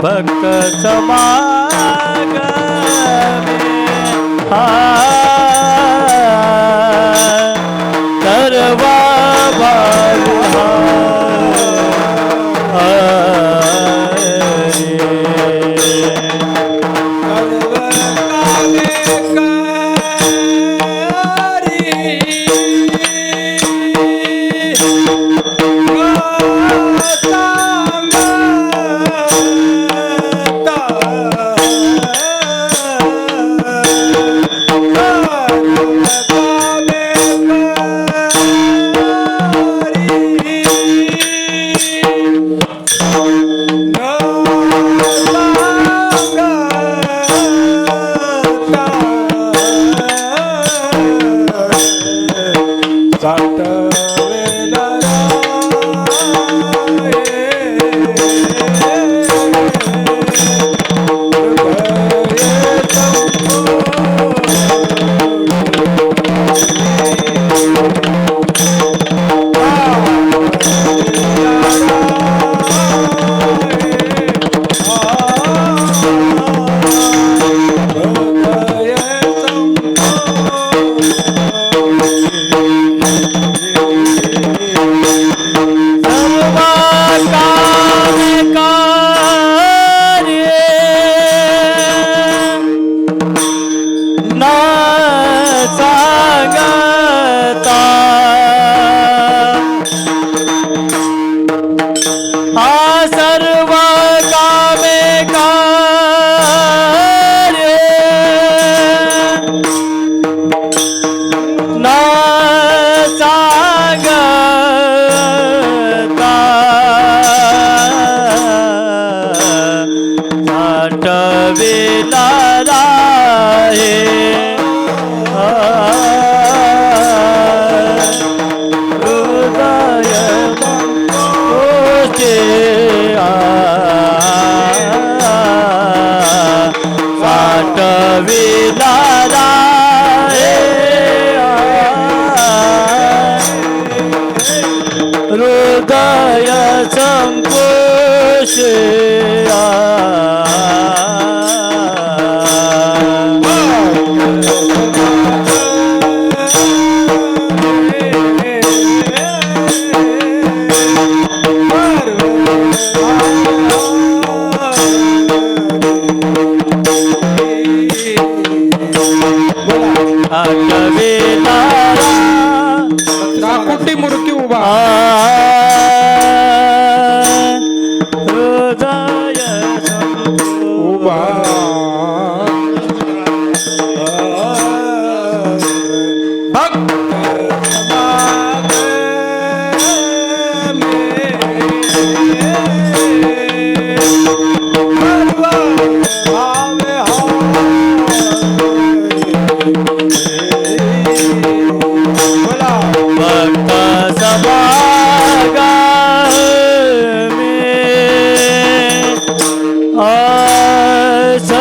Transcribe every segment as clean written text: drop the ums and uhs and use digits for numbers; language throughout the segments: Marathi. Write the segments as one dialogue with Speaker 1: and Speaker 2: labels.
Speaker 1: भक्त समागमे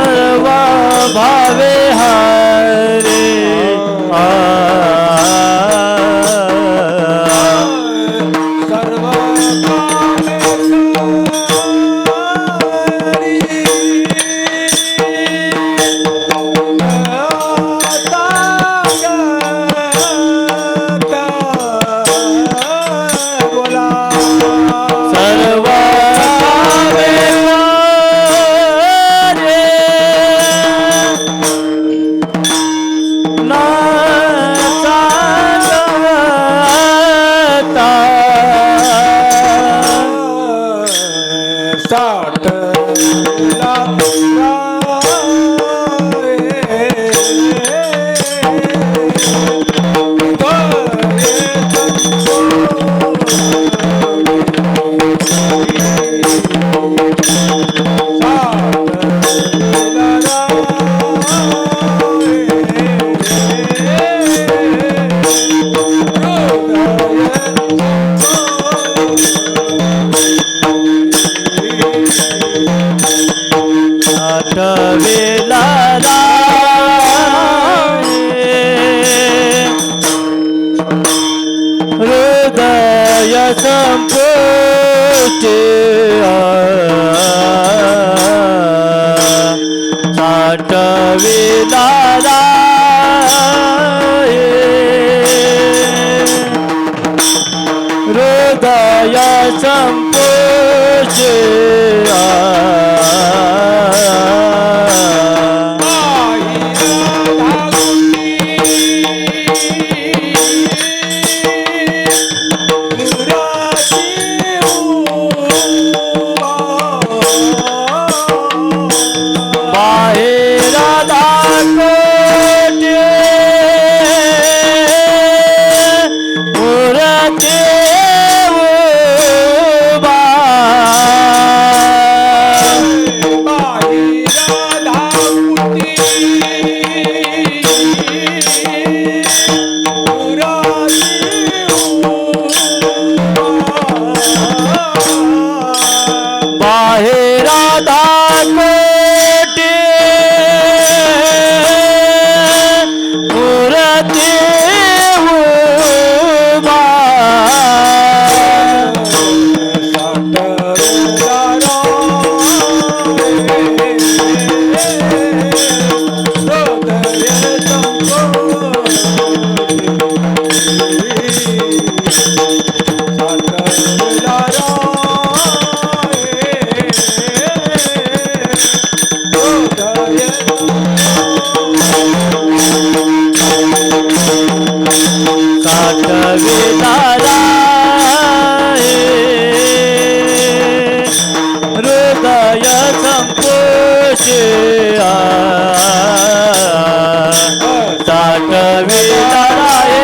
Speaker 1: सर्वा
Speaker 2: संपुष्टि
Speaker 1: आहे राधा कोटी मूर्ती उभा हृदय संकोच साठविणारे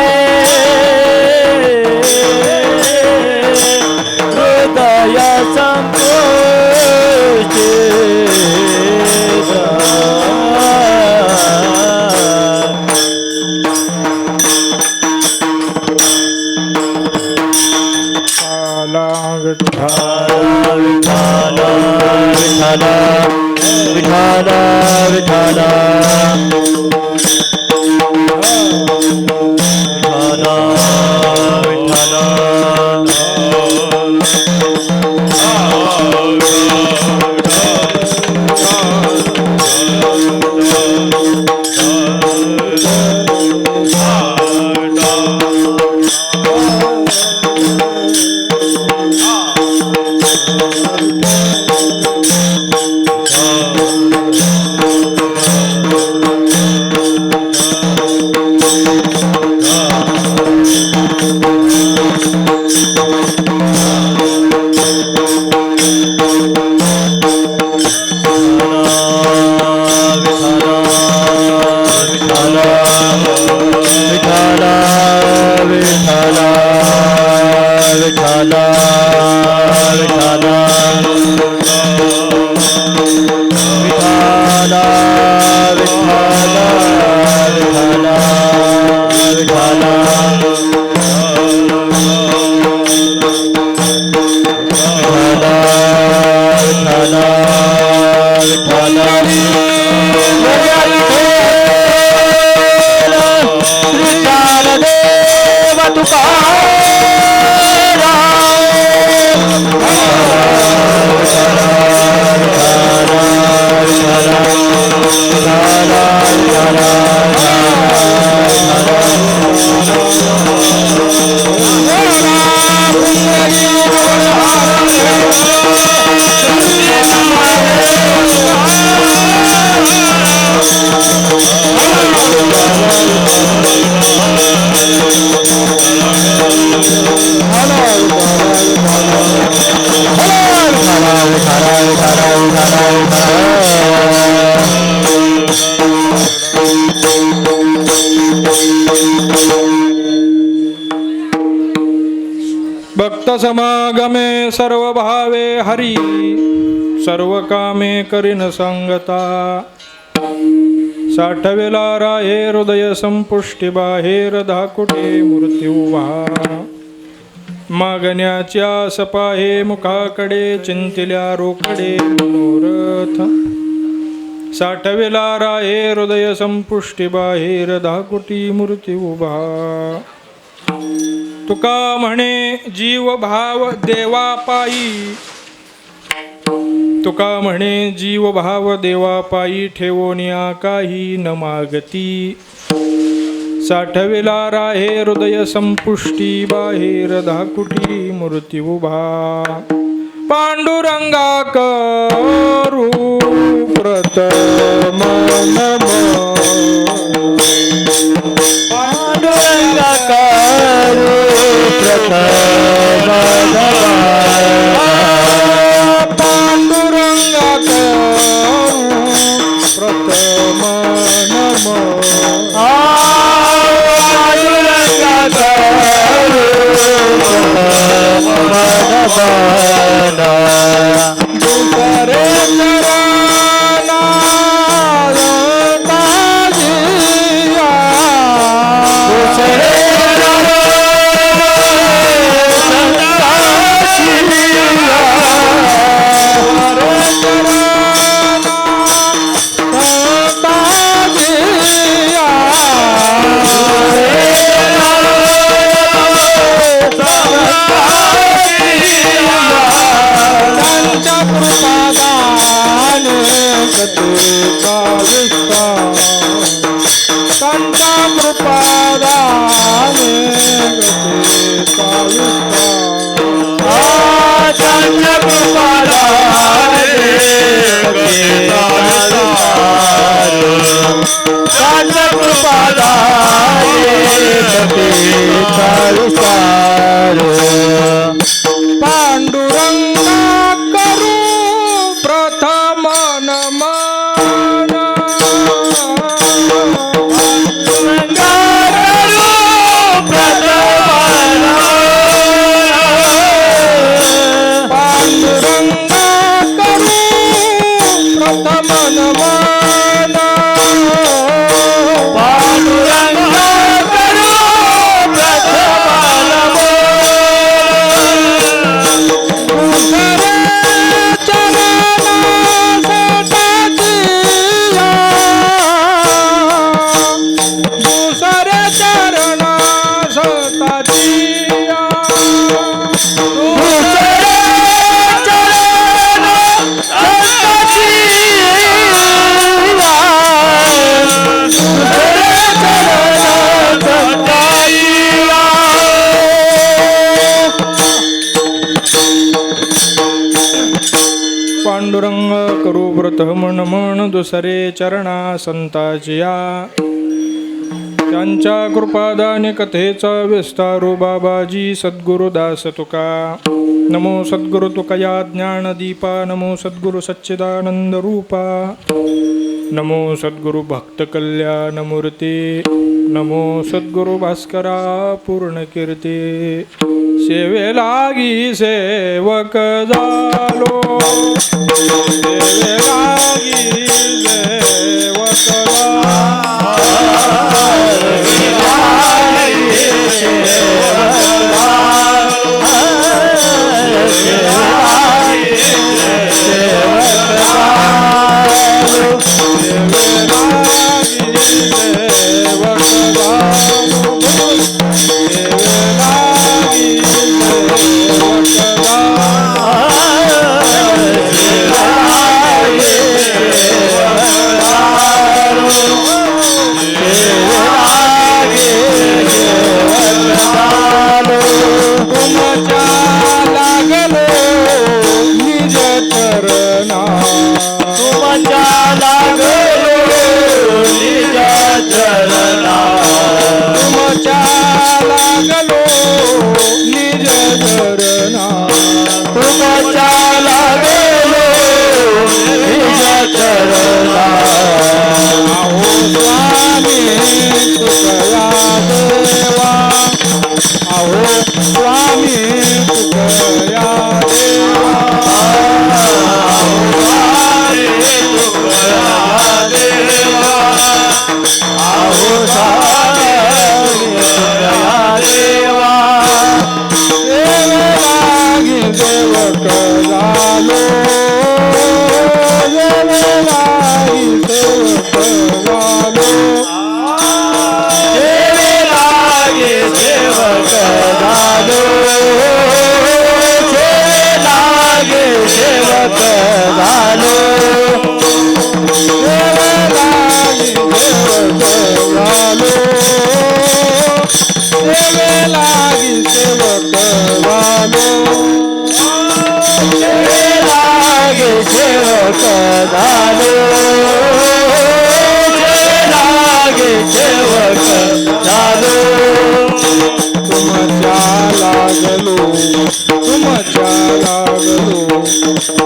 Speaker 1: हृदय संकोच विठाला विठाला
Speaker 2: भक्त समागमे सर्व भावे हरी सर्व कामे करीन संगता साठवेला राहे हृदय संपुष्टी बाहेर धाकुटे मूर्ती उभा मागण्याच्या सपाहे मुखाकडे चिंतिल्या रोकडे मनोरथ साठवेला राहे हृदय संपुष्टी बाहेर धाकुटी मूर्ती उभा तुका म्हणे जीव भाव देवापायी तुका म्हणे जीव भाव देवापायी ठेवोनिया काही न मागती साठविला राहे हृदय संपुष्टी बाहेर धाकुटी मूर्ती उभा पांडुरंगा करू प्रथम नमः
Speaker 1: पांडुरंगा करू
Speaker 2: पांडुरंगा प्रथम नमः मन मन
Speaker 1: पांडुरंग करू प्रथम
Speaker 2: दुसरे चरण सताचिया पांडुरंग करू व्रत मन मन दुसरे चरणा संताचिया त्यांच्या कृपादाने कथेचा विस्तारू बाबाजी सद्गुरुदास तुका नमो सद्गुरु तुकया ज्ञानदीपा नमो सद्गुरु सच्चिदानंद रूपा नमो सद्गुरु भक्त कल्याण मूर्ती नमो सद्गुरु भास्करा पूर्ण कीर्ती सेवे लागी सेवक झालो सेवे लागी सेवक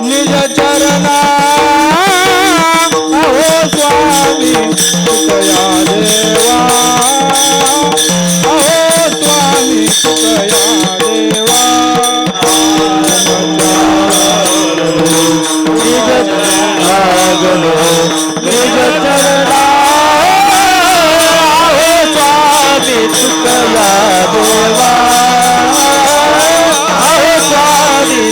Speaker 2: निज चरणा अहो स्वामी तुकया देवा अहो स्वामी तुकया देवा निज चरणा अहो स्वामी तुकया देवा अहो स्वामी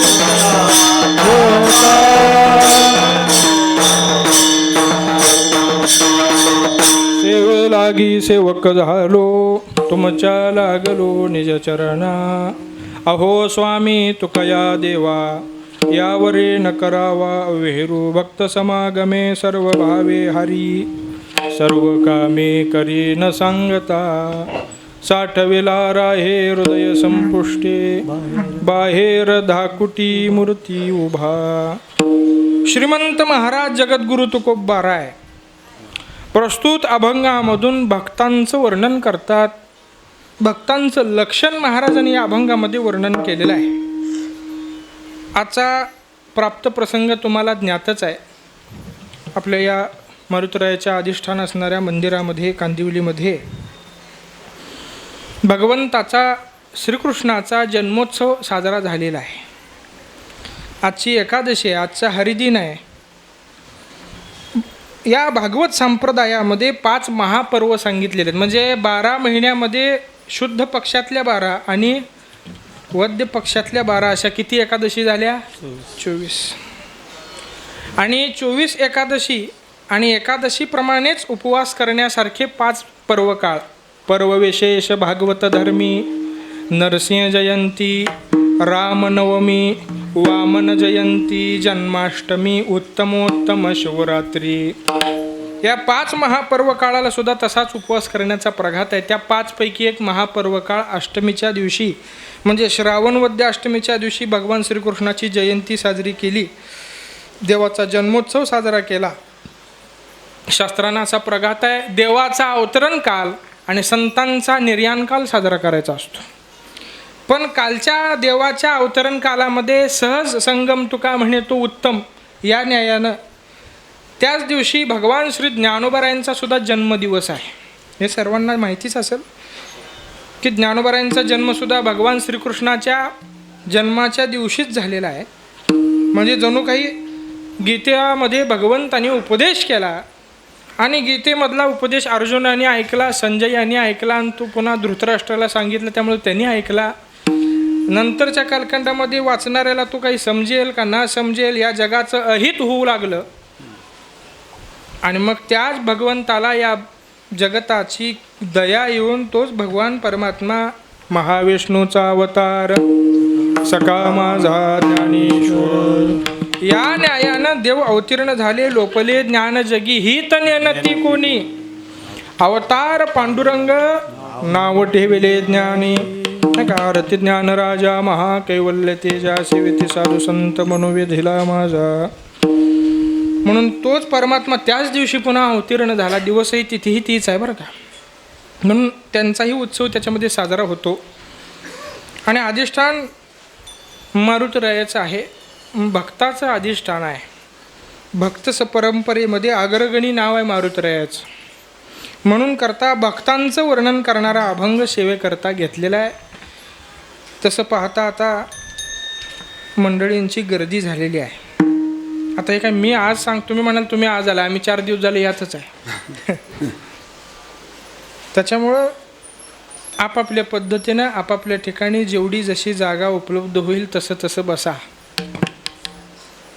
Speaker 2: सेवे लागी सेवक झालो तुमच्या लागलो निज चरणा अहो स्वामी तुकया देवा यावरे न करावा विहेरू भक्त समागमे सर्व भावे हरी सर्व कामे करी न सांगता साठविला राहे हृदय संपुष्टे बाहेर धाकुटी मूर्ती उभा. श्रीमंत महाराज जगद्गुरु तुकोबा राय प्रस्तुत अभंगामधून भक्तांचं वर्णन करतात. भक्तांचं लक्षण महाराजांनी या अभंगामध्ये वर्णन केलेलं आहे. आजचा प्राप्त प्रसंग तुम्हाला ज्ञातच आहे. आपल्या या मारुतरायाच्या अधिष्ठान असणाऱ्या मंदिरामध्ये कांदिवलीमध्ये भगवंताचा श्रीकृष्णाचा जन्मोत्सव साजरा झालेला आहे. आजची एकादशी आहे, आजचा हरिदिन आहे. या भागवत संप्रदायामध्ये 5 महापर्व सांगितलेले आहेत. म्हणजे 12 महिन्यामध्ये शुद्ध पक्षातल्या 12 आणि वद्य पक्षातल्या 12 अशा किती एकादशी झाल्या? 24. आणि 24 एकादशी आणि एकादशीप्रमाणेच उपवास करण्यासारखे 5 पर्वकाळ. पर्वविशेष भागवत धर्मी, नरसिंह जयंती, रामनवमी, वामन जयंती, जन्माष्टमी, उत्तमोत्तम शिवरात्री. या 5 महापर्व काळाला सुद्धा तसाच उपवास करण्याचा प्रघात आहे. त्या 5 पैकी एक महापर्व काळ अष्टमीच्या दिवशी म्हणजे श्रावण वद्य अष्टमीच्या दिवशी भगवान श्रीकृष्णाची जयंती साजरी केली, देवाचा जन्मोत्सव साजरा केला. शास्त्रांना असा प्रघात आहे, देवाचा अवतरण काल आणि संतांचा निर्याण काल साजरा करायचा असतो. पण कालच्या देवाच्या अवतरण कालामध्ये सहज संगम तुका म्हणे तो उत्तम या न्यायानं त्याच दिवशी भगवान श्री ज्ञानोबारायांचा सुद्धा जन्मदिवस आहे. हे सर्वांना माहितीच असेल की ज्ञानोबारायांचा जन्मसुद्धा भगवान श्रीकृष्णाच्या जन्माच्या दिवशीच झालेला आहे. म्हणजे जणू काही गीतेमध्ये भगवंताने उपदेश केला आणि गीतेमधला उपदेश अर्जुनाने ऐकला, संजय यांनी ऐकला आणि तो पुन्हा धृतराष्ट्राला सांगितलं, त्यामुळे त्यांनी ऐकला. नंतरच्या कालखंडामध्ये वाचणाऱ्याला तो काही समजेल का ना समजेल या जगाचं अहित होऊ लागलं आणि मग त्याच भगवंताला या जगताची दया येऊन तोच भगवान परमात्मा महाविष्णूचा अवतार सखा माझा ज्ञानेश्वर या न्यायानं देव अवतीर्ण झाले. लोपले ज्ञान जगी ही तनेनती कोणी, अवतार पांडुरंग नाव ठेविले ज्ञानी. कारती ज्ञान राजा महाकैवल्य तेजा सेविती साधू संत मनोवेधिला माझा. म्हणून तोच परमात्मा त्याच दिवशी पुन्हा अवतीर्ण झाला. दिवसही तिथीही तीच आहे बरं का. म्हणून त्यांचाही उत्सव त्याच्यामध्ये साजरा होतो. आणि अधिष्ठान मारुतरायाचं आहे, भक्ताचं अधिष्ठान आहे. भक्त परंपरेमध्ये अग्रगणी नाव आहे मारुतरायाचं. म्हणून करता भक्तांचं वर्णन करणारा अभंग सेवेकरता घेतलेला आहे. तसं पाहता आता मंडळींची गर्दी झालेली आहे. आता हे काय मी आज सांग, तुम्ही म्हणाल तुम्ही आज आला, आम्ही 4 दिवस झाले यातच आहे. त्याच्यामुळं आपापल्या पद्धतीनं आपापल्या ठिकाणी जेवढी जशी जागा उपलब्ध होईल तसं तसं बसा.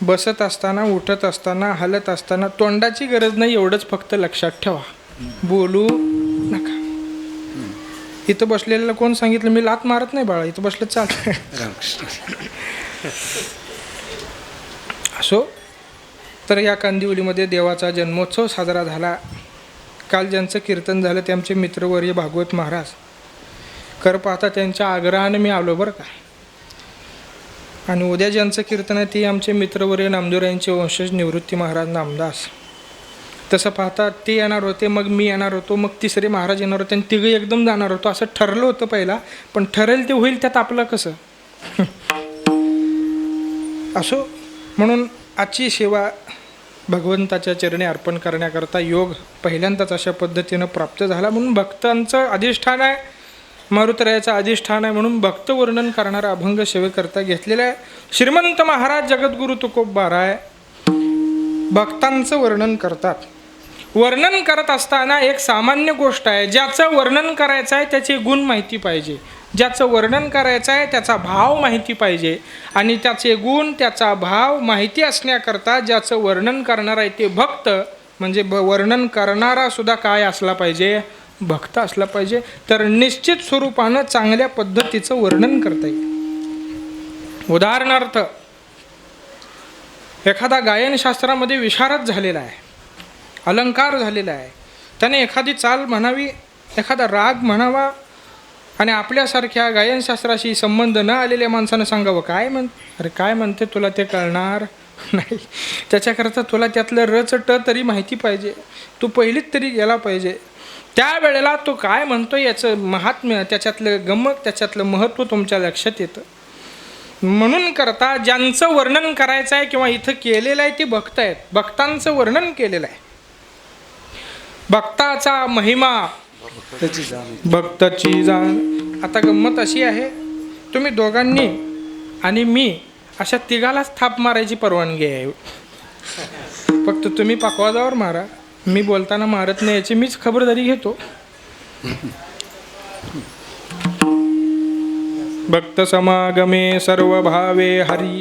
Speaker 2: बसत असताना, उठत असताना, हलत असताना तोंडाची गरज नाही एवढंच फक्त लक्षात ठेवा. बोलू नका. इथं बसलेल्याला कोण सांगितलं मी लात मारत नाही बाळा, इथं बसलं चालतं. असो, तर या कांदिवलीमध्ये देवाचा जन्मोत्सव साजरा झाला. काल ज्यांचं कीर्तन झालं ते आमचे मित्रवर्य भागवत महाराज. कर पाहता त्यांच्या आग्रहाने मी आलो बरं का. आणि उद्या ज्यांचं कीर्तन आहे ते आमचे मित्रवर्य नामदेवरायांचे वंशज निवृत्ती महाराज नामदास. तसं पाहता ते येणार होते, मग मी येणार होतो, मग तिसरे महाराज येणार होते आणि तिघं एकदम जाणार होतो असं ठरलं होतं पहिला. पण ठरेल ते होईल त्यात आपलं कसं. असो, म्हणून आजची सेवा भगवंताच्या चरणी अर्पण करण्याकरता योग पहिल्यांदाच अशा पद्धतीनं प्राप्त झाला. म्हणून भक्तांचं अधिष्ठान आहे, मारुतरायाचं अधिष्ठान आहे. म्हणून भक्त वर्णन करणारा अभंग सेवेकरता घेतलेला आहे. श्रीमंत महाराज जगद्गुरु तुकोबाराय भक्तांचं वर्णन करतात. वर्णन करत असताना एक सामान्य गोष्ट आहे, ज्याचं वर्णन करायचं आहे त्याचे गुण माहिती पाहिजे, ज्याचं वर्णन करायचं आहे त्याचा भाव माहिती पाहिजे. आणि त्याचे गुण त्याचा भाव माहिती असण्याकरता ज्याचं वर्णन करणार आहे ते भक्त म्हणजे वर्णन करणारा सुद्धा काय असला पाहिजे, भक्त असला पाहिजे. तर निश्चित स्वरूपानं चांगल्या पद्धतीचं वर्णन करता येईल. उदाहरणार्थ एखादा गायनशास्त्रामध्ये विशारद झालेला आहे, अलंकार झालेला आहे, त्याने एखादी चाल म्हणावी, एखादा राग म्हणावा आणि आपल्यासारख्या गायनशास्त्राशी संबंध न आलेल्या माणसानं सांगावं काय अरे काय म्हणते तुला ते कळणार नाही. त्याच्याकरता तुला त्यातलं रच ट तरी माहिती पाहिजे, तू पहिलीच तरी गेला पाहिजे. त्यावेळेला तो काय म्हणतो याचं महात्म्य, त्याच्यातलं गमक, त्याच्यातलं महत्त्व तुमच्या लक्षात येतं. म्हणून करता ज्यांचं वर्णन करायचं आहे किंवा इथं केलेलं आहे ते भक्त आहेत, भक्तांचं वर्णन केलेलं आहे. भक्ताचा महिमा भक्ताची जाण. आता गंमत अशी आहे, तुम्ही दोघांनी आणि मी अशा तिघालाच थाप मारायची परवानगी आहे. फक्त तुम्ही पाकवाजावर मारा, मी बोलताना मारत नाही याची मीच खबरदारी घेतो. भक्त समागमे सर्व भावे हरी.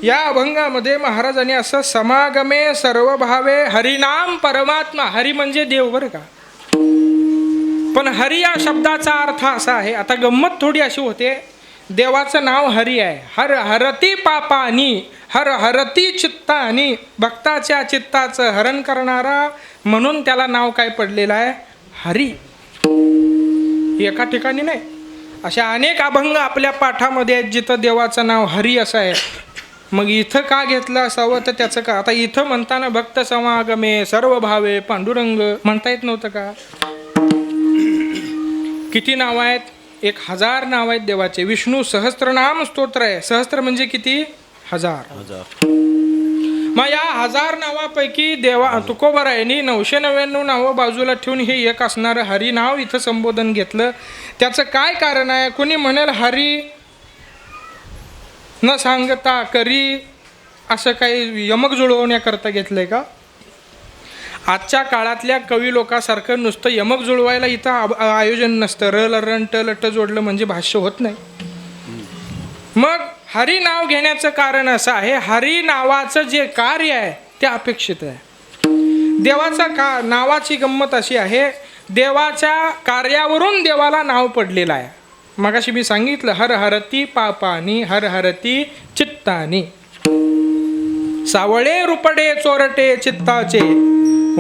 Speaker 2: या अभंगामध्ये महाराजांनी असं समागमे सर्व भावे हरिनाम परमात्मा, हरी म्हणजे देव बरं का. पण हरी या शब्दाचा अर्थ असा आहे, आता गंमत थोडी अशी होते, देवाचं नाव हरी आहे. हर हरती पापानी, हर हरती चित्तानी, भक्ताच्या चित्ताचं हरण करणारा, म्हणून त्याला नाव काय पडलेलं आहे, हरी. एका ठिकाणी नाही, अशा अनेक अभंग आपल्या पाठामध्ये आहेत जिथं देवाचं नाव हरी असं आहे. मग इथं का घेतलं असावं तर त्याचं का, आता इथं म्हणताना भक्त समागमे सर्व भावे पांडुरंग म्हणता येत नव्हतं का. किती नावं आहेत, 1000 नाव आहेत देवाचे. विष्णू सहस्त्रनाम स्तोत्र आहे, सहस्त्र म्हणजे किती, 1000. मग या 1000 नावापैकी देवा तुकोबरायांनी 999 नावं बाजूला ठेवून हे एक असणारं हरी नाव इथं संबोधन घेतलं. त्याचं काय कारण आहे. कोणी म्हणेल हरी न सांगता करी, असं काही यमक जुळवण्याकरता घेतलंय का. आजच्या काळातल्या कवी लोकांसारखं नुसतं यमक जुळवायला इथं आयोजन नसतं. र लरण ट लट जोडलं म्हणजे भाष्य होत नाही. मग हरी नाव घेण्याचं कारण असं आहे, हरी नावाचं जे कार्य आहे ते अपेक्षित आहे. देवाचा नावाची गंमत अशी आहे, देवाच्या कार्यावरून देवाला नाव पडलेलं आहे. मगाशी मी सांगितलं, हर हरती पापानी, हर हरती चित्तानी. सावळे रुपडे चोरटे चित्ताचे,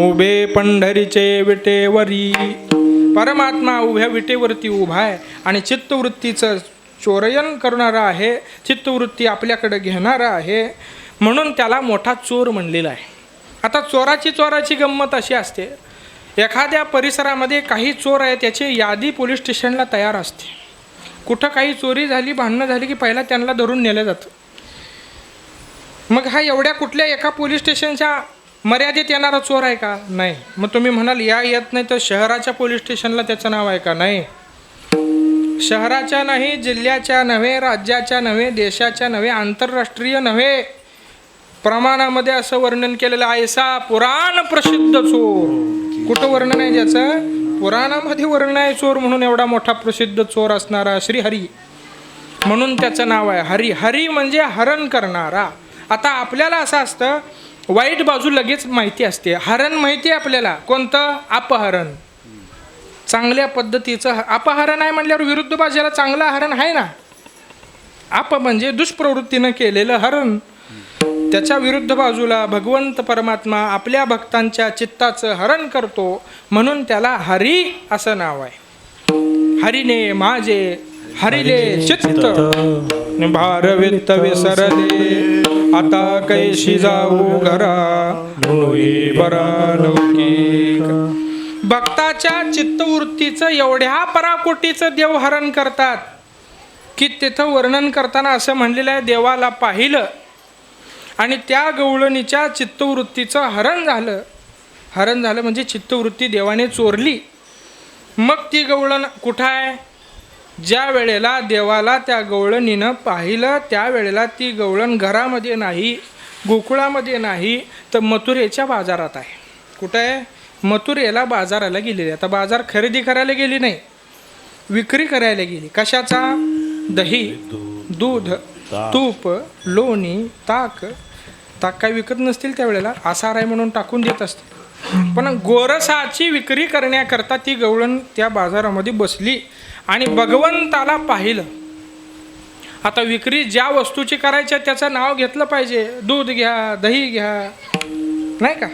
Speaker 2: उभे पंढरीचे विटेवरी. परमात्मा उभ्या विटेवरती उभा आहे आणि चित्तवृत्तीचं चोरयन करणारा आहे, चित्तवृत्ती आपल्याकडे घेणारा आहे, म्हणून त्याला मोठा चोर म्हणलेला आहे. आता चोराची गंमत अशी असते, एखाद्या परिसरामध्ये काही चोर आहे त्याची यादी पोलीस स्टेशनला तयार असते. कुठं काही चोरी झाली, भांडणं झाली की पहिला त्यांना धरून नेलं जातं. मग हा एवढ्या कुठल्या एका पोलीस स्टेशनच्या मर्यादेत येणारा चोर आहे का, नाही. मग तुम्ही म्हणाल या येत नाही तर शहराच्या पोलीस स्टेशनला त्याचं नाव आहे का, नाही. शहराच्या नाही, जिल्ह्याच्या नव्हे, राज्याच्या नव्हे, देशाच्या नव्हे, आंतरराष्ट्रीय नव्हे, प्रमाणामध्ये असं वर्णन केलेलं आहे. ऐसा पुराण प्रसिद्ध चोर. कुठं वर्णन आहे ज्याचं, पुराणामध्ये वर्णन आहे चोर म्हणून. एवढा मोठा प्रसिद्ध चोर असणारा श्रीहरी, म्हणून त्याचं नाव आहे हरी. हरी म्हणजे हरण करणारा. आता आपल्याला असं असतं, वाईट बाजू लगेच माहिती असते. हरण माहिती आहे आपल्याला, कोणतं, अपहरण. चांगल्या पद्धतीचं अपहरण आहे म्हटल्यावर विरुद्ध बाजूला चांगलं हरण आहे ना. आप म्हणजे दुष्प्रवृत्तीनं केलेलं हरण. त्याच्या विरुद्ध बाजूला भगवंत परमात्मा आपल्या भक्तांच्या चित्ताचं हरण करतो, म्हणून त्याला हरी असं नाव आहे. हरीने माझे हरिले चित्त, भारवित्त विसरले, आता कैशी जाऊ घरा, म्हणून बरा लौकिक. भक्ताच्या चित्तवृत्तीचं एवढ्या पराकोटीचं देव हरण करतात की तिथं वर्णन करताना असं म्हणलेलं आहे, देवाला पाहिलं आणि त्या गवळणीच्या चित्तवृत्तीचं हरण झालं. हरण झालं म्हणजे चित्तवृत्ती देवाने चोरली. मग ती गवळण कुठं आहे, ज्या वेळेला देवाला त्या गवळणीनं पाहिलं त्यावेळेला ती गवळण घरामध्ये नाही, गोकुळामध्ये नाही, तर मथुरेच्या बाजारात आहे. कुठं आहे, मथुरेला बाजाराला गेलेली. आता बाजार खरेदी करायला गेली नाही, विक्री करायला गेली. कशाचा, दही, दूध, तूप, लोणी, ताक. ताक काय विकत नसतील त्यावेळेला, आसार आहे म्हणून टाकून देत असते. पण गोरसाची विक्री करण्याकरता ती गवळण त्या बाजारामध्ये बसली आणि भगवंताला पाहिलं. आता विक्री ज्या वस्तूची करायची त्याचं नाव घेतलं पाहिजे, दूध घ्या, दही घ्या, नाही का.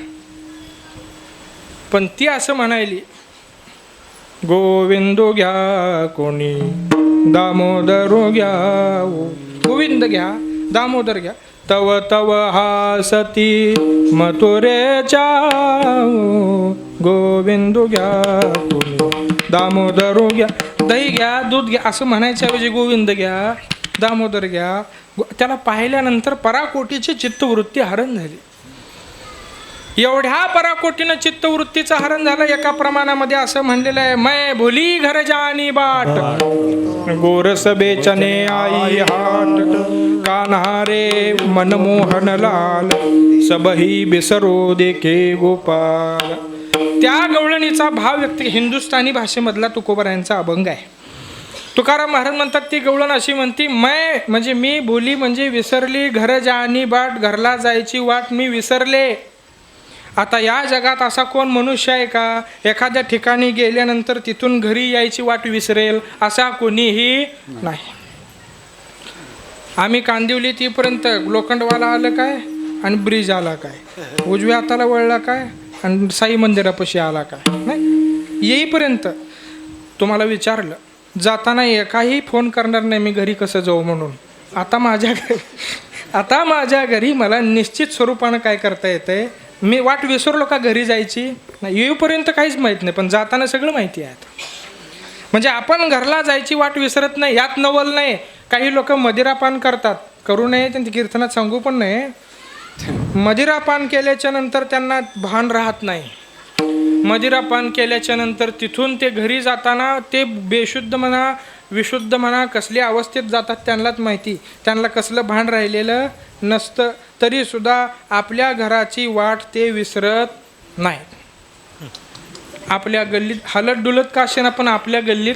Speaker 2: पण ती असं म्हणायली, गोविंदो घ्या कोणी, दामोदर घ्या, गोविंद घ्या, दामोदर घ्या. तव तव हासती मथुरेच्या, गोविंदो घ्या कोणी, दामोदर घ्या. दही घ्या, दूध घ्या असं म्हणायच्या ऐवजी गोविंद घ्या, दामोदर घ्या. त्याला पाहिल्यानंतर पराकोटीची चित्तवृत्ती हरण झाली. एवढ्या पराकोटीनं चित्तवृत्तीचं हरण झालं. एका प्रमाणामध्ये असं म्हणलेलं आहे, मै भुली घर जानी बाट, गोरस बेचने आई हाट कान्हारे मनमोहन लाल सबही बिसरो देखे गोपाल. त्या गवळणीचा भाव व्यक्त हिंदुस्थानी भाषेमधला तुकोबारायांचा अभंग आहे. तुकाराम महाराज म्हणतात ती गवळण अशी म्हणती, मै म्हणजे मी, भुली म्हणजे विसरली, घर जाणी बाट, घरला जायची वाट मी विसरले. आता या जगात असा कोण मनुष्य आहे का एखाद्या ठिकाणी गेल्यानंतर तिथून घरी यायची वाट विसरेल? असा कोणीही नाही. आम्ही कांदिवली तीपर्यंत लोखंडवाला आलं काय आणि ब्रिज आला काय, उजव्या हाताला वळला काय आणि साई मंदिरापाशी आला काय, नाही येईपर्यंत तुम्हाला विचारलं जाताना एकाही फोन करणार नाही मी घरी कसं जाऊ म्हणून. आता माझ्या घरी मला निश्चित स्वरूपानं काय करता येतंय, मी वाट विसरलो का घरी जायची नाही, येईपर्यंत काहीच माहीत नाही पण जाताना सगळं माहिती आहे. म्हणजे आपण घरला जायची वाट विसरत नाही. यात नवल नाही. काही लोक मदिरापान करतात, करू नये त्यांची कीर्तनात सांगू पण नाही. मदिरापान केल्याच्या नंतर त्यांना भान राहत नाही. मदिरापान केल्याच्या नंतर तिथून ते घरी जाताना ते बेशुद्ध म्हणा विशुद्ध म्हणा कसल्या अवस्थेत जातात त्यांनाच माहिती. त्यांना कसलं भान राहिलेलं नसतं. तरीसुद्धा आपल्या घराची वाट ते विसरत नाहीत. आपल्या गल्लीत हलत डुलत का असेना पण आपल्या गल्लीत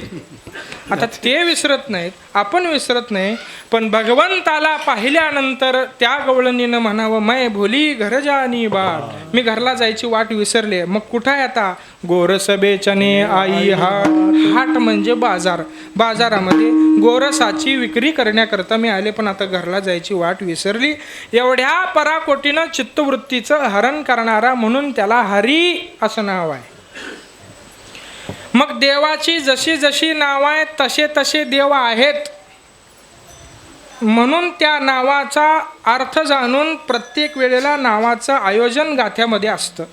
Speaker 2: आता ते विसरत नाहीत, आपण विसरत नाही. पण भगवंताला पाहिल्यानंतर त्या गवळणीनं म्हणावं, मै भोली घर जानी बाट, मी घरला जायची वाट विसरले. मग कुठं आहे आता? गोरस बेचने आई हाट. हाट म्हणजे बाजार. बाजारामध्ये गोरसाची विक्री करण्याकरता मी आले पण आता घरला जायची वाट विसरली. एवढ्या पराकोटीनं चित्तवृत्तीचं हरण करणारा म्हणून त्याला हरी असं नाव आहे. मग देवाची जशी जशी नावं आहेत तसे तसे देव आहेत. म्हणून त्या नावाचा अर्थ जाणून प्रत्येक वेळेला नावाचं आयोजन गाथ्यामध्ये असतं.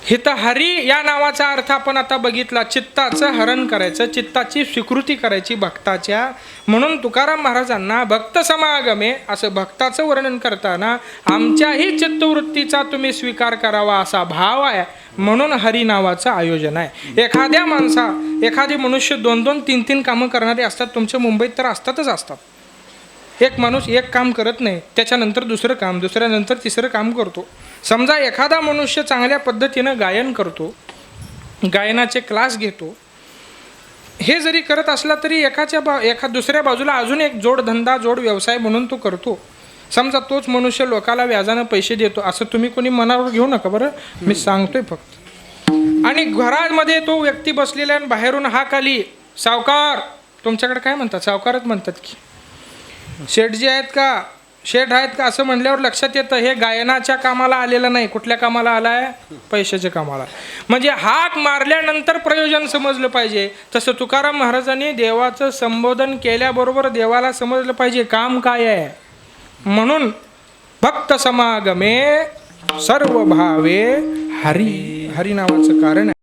Speaker 2: हिथं हरी या नावाचा अर्थ आपण आता बघितला, चित्ताचं हरण करायचं, चित्ताची स्वीकृती करायची भक्ताच्या. म्हणून तुकाराम महाराजांना भक्त समागमे असं भक्ताचं वर्णन करताना आमच्याही चित्तवृत्तीचा तुम्ही स्वीकार करावा असा भाव आहे. म्हणून हरी नावाचं आयोजन आहे. एखादी मनुष्य 2-2, 3-3 कामं करणारे असतात. तुमच्या मुंबईत तर असतातच असतात. एक माणूस एक काम करत नाही, त्याच्यानंतर दुसरं काम, दुसऱ्यानंतर तिसरं काम करतो. समजा एखादा मनुष्य चांगल्या पद्धतीनं गायन करतो, गायनाचे क्लास घेतो, हे जरी करत असला तरी दुसऱ्या बाजूला अजून एक जोडधंदा जोड व्यवसाय म्हणून तो करतो. समजा तोच मनुष्य लोकाला व्याजानं पैसे देतो, असं तुम्ही कोणी मनावर घेऊ नका बरं, मी सांगतोय फक्त. आणि घरामध्ये तो व्यक्ती बसलेला आणि बाहेरून हाक आली, सावकार, तुमच्याकडे काय म्हणतात? सावकारच म्हणतात की शेठजी आहेत का, शेठ आहेत का, असं म्हणल्यावर लक्षात येतं हे गायनाच्या कामाला आलेलं नाही. कुठल्या कामाला आलाय? पैशाच्या कामाला. म्हणजे हाक मारल्यानंतर प्रयोजन समजलं पाहिजे. तसं तुकाराम महाराजांनी देवाचं संबोधन केल्याबरोबर देवाला समजलं पाहिजे काम काय आहे. म्हणून भक्त समागमे सर्व भावे हरी, हरी नावाचं कारण आहे.